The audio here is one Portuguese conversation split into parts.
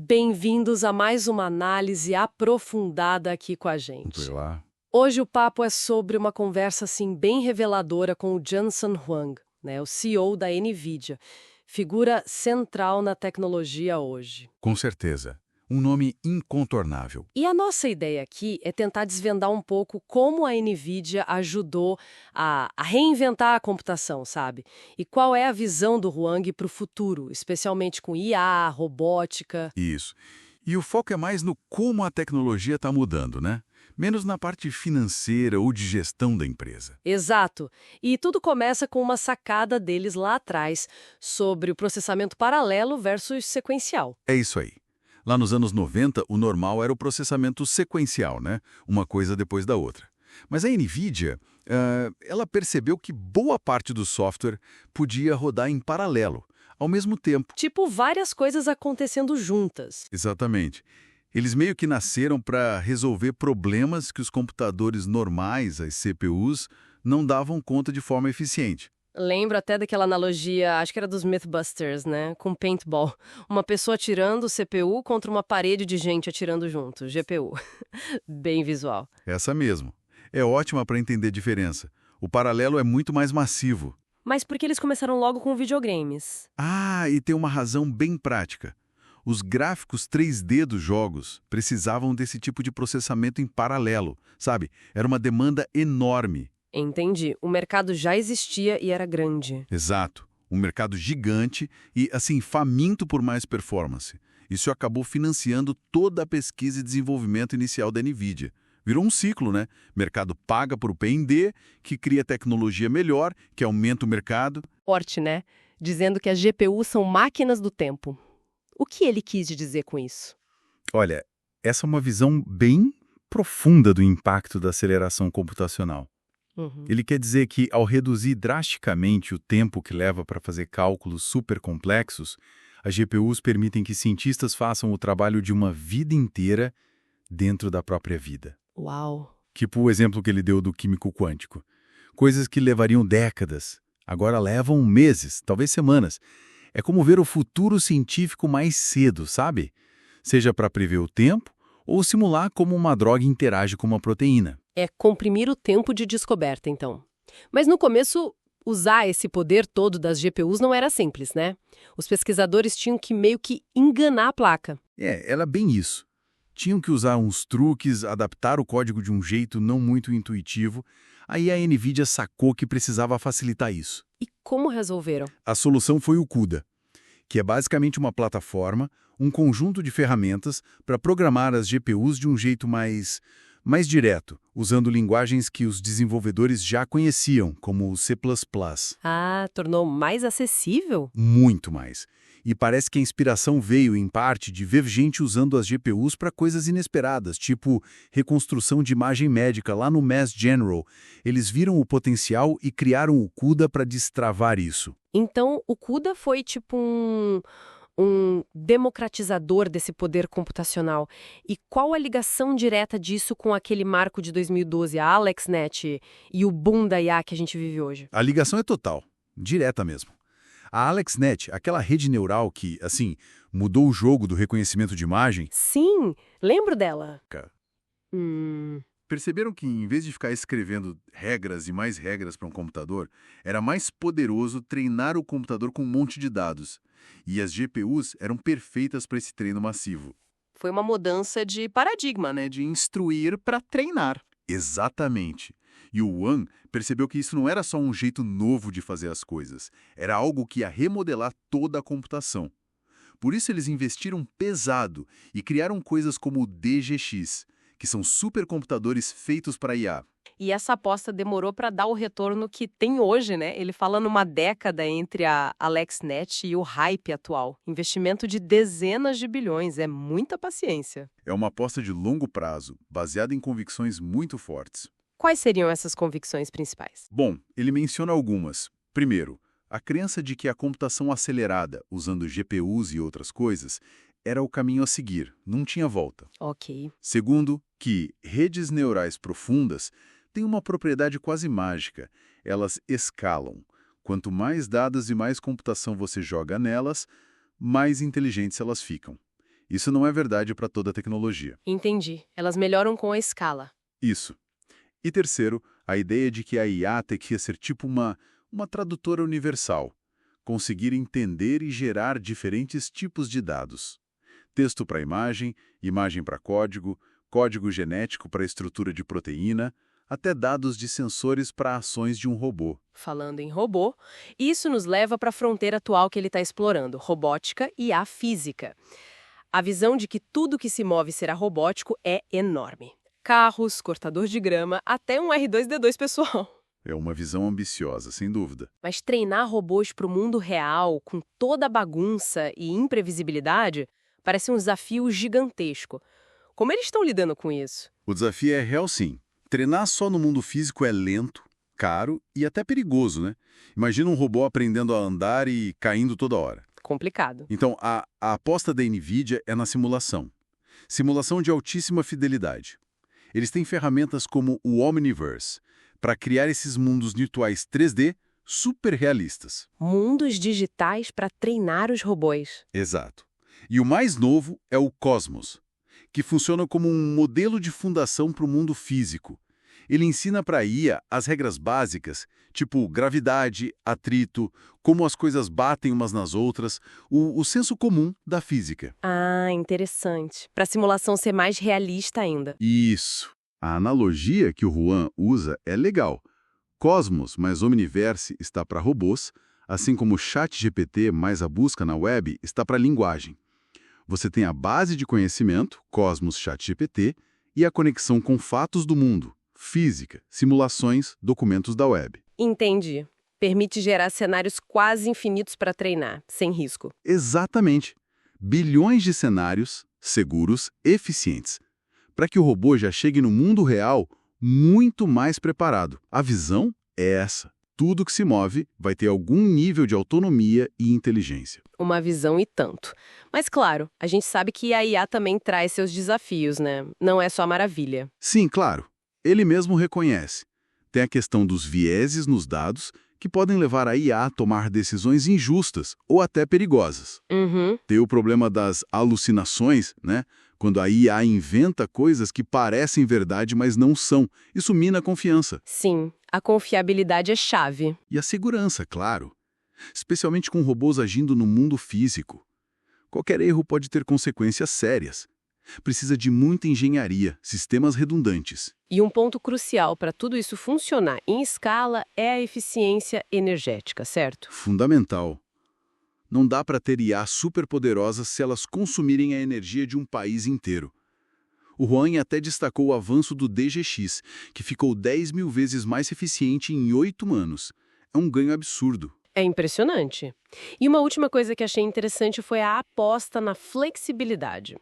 Bem-vindos a mais uma análise aprofundada aqui com a gente. Sei lá. Hoje o papo é sobre uma conversa assim bem reveladora com o Jensen Huang, né, o CEO da NVIDIA, figura central na tecnologia hoje. Com certeza. Um nome incontornável. E a nossa ideia aqui é tentar desvendar um pouco como a NVIDIA ajudou a reinventar a computação, sabe? E qual é a visão do Huang para o futuro, especialmente com IA, robótica. Isso. E o foco é mais no como a tecnologia está mudando, né? Menos na parte financeira ou de gestão da empresa. Exato. E tudo começa com uma sacada deles lá atrás sobre o processamento paralelo versus sequencial. É isso aí. Lá nos anos 90, o normal era o processamento sequencial, né? Uma coisa depois da outra. Mas a NVIDIA, ela percebeu que boa parte do software podia rodar em paralelo, ao mesmo tempo. Tipo, várias coisas acontecendo juntas. Exatamente. Eles meio que nasceram para resolver problemas que os computadores normais, as CPUs, não davam conta de forma eficiente. Lembro até daquela analogia, acho que era dos Mythbusters, né? Com paintball. Uma pessoa atirando o CPU contra uma parede de gente atirando junto, GPU. Bem visual. Essa mesmo. É ótima para entender a diferença. O paralelo é muito mais massivo. Mas por que eles começaram logo com videogames? Ah, e tem uma razão bem prática. Os gráficos 3D dos jogos precisavam desse tipo de processamento em paralelo, sabe? Era uma demanda enorme. Entendi. O mercado já existia e era grande. Exato. Um mercado gigante e, assim, faminto por mais performance. Isso acabou financiando toda a pesquisa e desenvolvimento inicial da NVIDIA. Virou um ciclo, né? Mercado paga por P&D, que cria tecnologia melhor, que aumenta o mercado. Forte, né? Dizendo que as GPUs são máquinas do tempo. O que ele quis dizer com isso? Olha, essa é uma visão bem profunda do impacto da aceleração computacional. Ele quer dizer que, ao reduzir drasticamente o tempo que leva para fazer cálculos super complexos, as GPUs permitem que cientistas façam o trabalho de uma vida inteira dentro da própria vida. Uau! Tipo o exemplo que ele deu do químico quântico. Coisas que levariam décadas, agora levam meses, talvez semanas. É como ver o futuro científico mais cedo, sabe? Seja para prever o tempo ou simular como uma droga interage com uma proteína. É comprimir o tempo de descoberta, então. Mas no começo, usar esse poder todo das GPUs não era simples, né? Os pesquisadores tinham que meio que enganar a placa. Era bem isso. Tinham que usar uns truques, adaptar o código de um jeito não muito intuitivo. Aí a NVIDIA sacou que precisava facilitar isso. E como resolveram? A solução foi o CUDA, que é basicamente uma plataforma, um conjunto de ferramentas para programar as GPUs de um jeito mais direto, usando linguagens que os desenvolvedores já conheciam, como o C++. Ah, tornou mais acessível? Muito mais. E parece que a inspiração veio, em parte, de ver gente usando as GPUs para coisas inesperadas, tipo reconstrução de imagem médica lá no Mass General. Eles viram o potencial e criaram o CUDA para destravar isso. Então, o CUDA foi tipo um democratizador desse poder computacional. E qual a ligação direta disso com aquele marco de 2012, a AlexNet e o boom da IA que a gente vive hoje? A ligação é total, direta mesmo. A AlexNet, aquela rede neural que, assim, mudou o jogo do reconhecimento de imagem... Sim, lembro dela. Cara, Hum, perceberam que, em vez de ficar escrevendo regras e mais regras para um computador, era mais poderoso treinar o computador com um monte de dados. E as GPUs eram perfeitas para esse treino massivo. Foi uma mudança de paradigma, né? De instruir para treinar. Exatamente. E o Wang percebeu que isso não era só um jeito novo de fazer as coisas, era algo que ia remodelar toda a computação. Por isso eles investiram pesado e criaram coisas como o DGX, que são supercomputadores feitos para IA. E essa aposta demorou para dar o retorno que tem hoje, né? Ele fala numa década entre a AlexNet e o hype atual. Investimento de dezenas de bilhões, é muita paciência. É uma aposta de longo prazo, baseada em convicções muito fortes. Quais seriam essas convicções principais? Bom, ele menciona algumas. Primeiro, a crença de que a computação acelerada, usando GPUs e outras coisas, era o caminho a seguir, não tinha volta. Ok. Segundo, que redes neurais profundas têm uma propriedade quase mágica. Elas escalam. Quanto mais dados e mais computação você joga nelas, mais inteligentes elas ficam. Isso não é verdade para toda a tecnologia. Entendi. Elas melhoram com a escala. Isso. E terceiro, a ideia de que a IA tem que ser tipo uma tradutora universal, conseguir entender e gerar diferentes tipos de dados. Texto para imagem, imagem para código, código genético para estrutura de proteína, até dados de sensores para ações de um robô. Falando em robô, isso nos leva para a fronteira atual que ele está explorando, robótica e a física. A visão de que tudo que se move será robótico é enorme. Carros, cortador de grama, até um R2-D2 pessoal. É uma visão ambiciosa, sem dúvida. Mas treinar robôs para o mundo real, com toda a bagunça e imprevisibilidade, parece um desafio gigantesco. Como eles estão lidando com isso? O desafio é real, sim. Treinar só no mundo físico é lento, caro e até perigoso, né? Imagina um robô aprendendo a andar e caindo toda hora. Complicado. Então, a aposta da NVIDIA é na simulação. Simulação de altíssima fidelidade. Eles têm ferramentas como o Omniverse para criar esses mundos virtuais 3D super realistas. Mundos digitais para treinar os robôs. Exato. E o mais novo é o Cosmos, que funciona como um modelo de fundação para o mundo físico. Ele ensina para a IA as regras básicas, tipo gravidade, atrito, como as coisas batem umas nas outras, o senso comum da física. Ah, interessante. Para a simulação ser mais realista ainda. Isso. A analogia que o Juan usa é legal. Cosmos mais Omniverse está para robôs, assim como o ChatGPT mais a busca na web está para linguagem. Você tem a base de conhecimento, Cosmos ChatGPT, e a conexão com fatos do mundo, física, simulações, documentos da web. Entendi. Permite gerar cenários quase infinitos para treinar, sem risco. Exatamente. Bilhões de cenários, seguros, eficientes, para que o robô já chegue no mundo real muito mais preparado. A visão é essa. Tudo que se move vai ter algum nível de autonomia e inteligência. Uma visão e tanto. Mas claro, a gente sabe que a IA também traz seus desafios, né? Não é só maravilha. Sim, claro. Ele mesmo reconhece. Tem a questão dos vieses nos dados que podem levar a IA a tomar decisões injustas ou até perigosas. Uhum. Tem o problema das alucinações, né? Quando a IA inventa coisas que parecem verdade, mas não são. Isso mina a confiança. Sim, a confiabilidade é chave. E a segurança, claro. Especialmente com robôs agindo no mundo físico. Qualquer erro pode ter consequências sérias. Precisa de muita engenharia, sistemas redundantes. E um ponto crucial para tudo isso funcionar em escala é a eficiência energética, certo? Fundamental. Não dá para ter IA superpoderosas se elas consumirem a energia de um país inteiro. O Juan até destacou o avanço do DGX, que ficou 10.000 vezes mais eficiente em 8 anos. É um ganho absurdo. É impressionante. E uma última coisa que achei interessante foi a aposta na flexibilidade.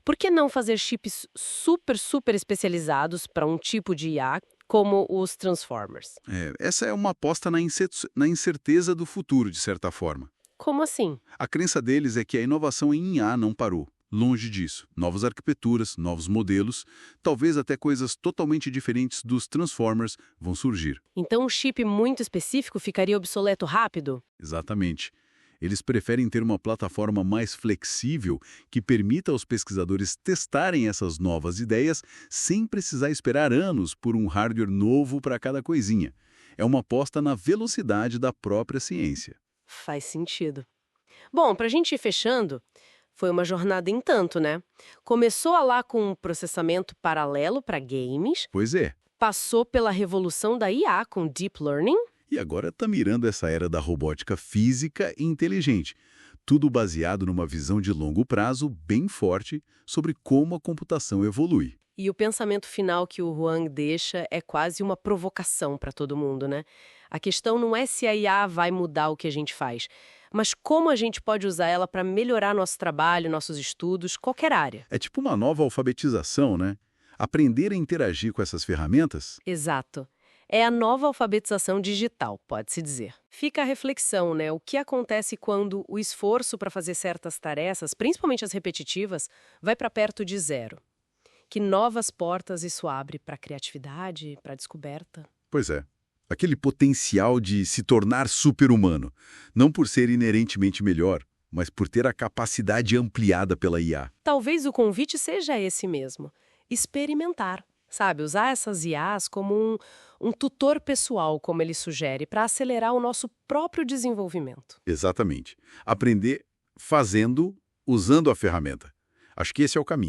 Por que não fazer chips super especializados para um tipo de IA, como os Transformers? Essa é uma aposta na incerteza do futuro, de certa forma. Como assim? A crença deles é que a inovação em IA não parou. Longe disso. Novas arquiteturas, novos modelos, talvez até coisas totalmente diferentes dos Transformers vão surgir. Então um chip muito específico ficaria obsoleto rápido? Exatamente. Eles preferem ter uma plataforma mais flexível que permita aos pesquisadores testarem essas novas ideias sem precisar esperar anos por um hardware novo para cada coisinha. É uma aposta na velocidade da própria ciência. Faz sentido. Bom, para a gente ir fechando, foi uma jornada em tanto, né? Começou lá com um processamento paralelo para games. Pois é. Passou pela revolução da IA com Deep Learning. E agora está mirando essa era da robótica física e inteligente. Tudo baseado numa visão de longo prazo bem forte sobre como a computação evolui. E o pensamento final que o Juan deixa é quase uma provocação para todo mundo, né? A questão não é se a IA vai mudar o que a gente faz, mas como a gente pode usar ela para melhorar nosso trabalho, nossos estudos, qualquer área. É tipo uma nova alfabetização, né? Aprender a interagir com essas ferramentas. Exato. É a nova alfabetização digital, pode-se dizer. Fica a reflexão, né? O que acontece quando o esforço para fazer certas tarefas, principalmente as repetitivas, vai para perto de zero? Que novas portas isso abre para a criatividade, para a descoberta? Pois é. Aquele potencial de se tornar super-humano, não por ser inerentemente melhor, mas por ter a capacidade ampliada pela IA. Talvez o convite seja esse mesmo. Experimentar, sabe? Usar essas IAs como um tutor pessoal, como ele sugere, para acelerar o nosso próprio desenvolvimento. Exatamente. Aprender fazendo, usando a ferramenta. Acho que esse é o caminho.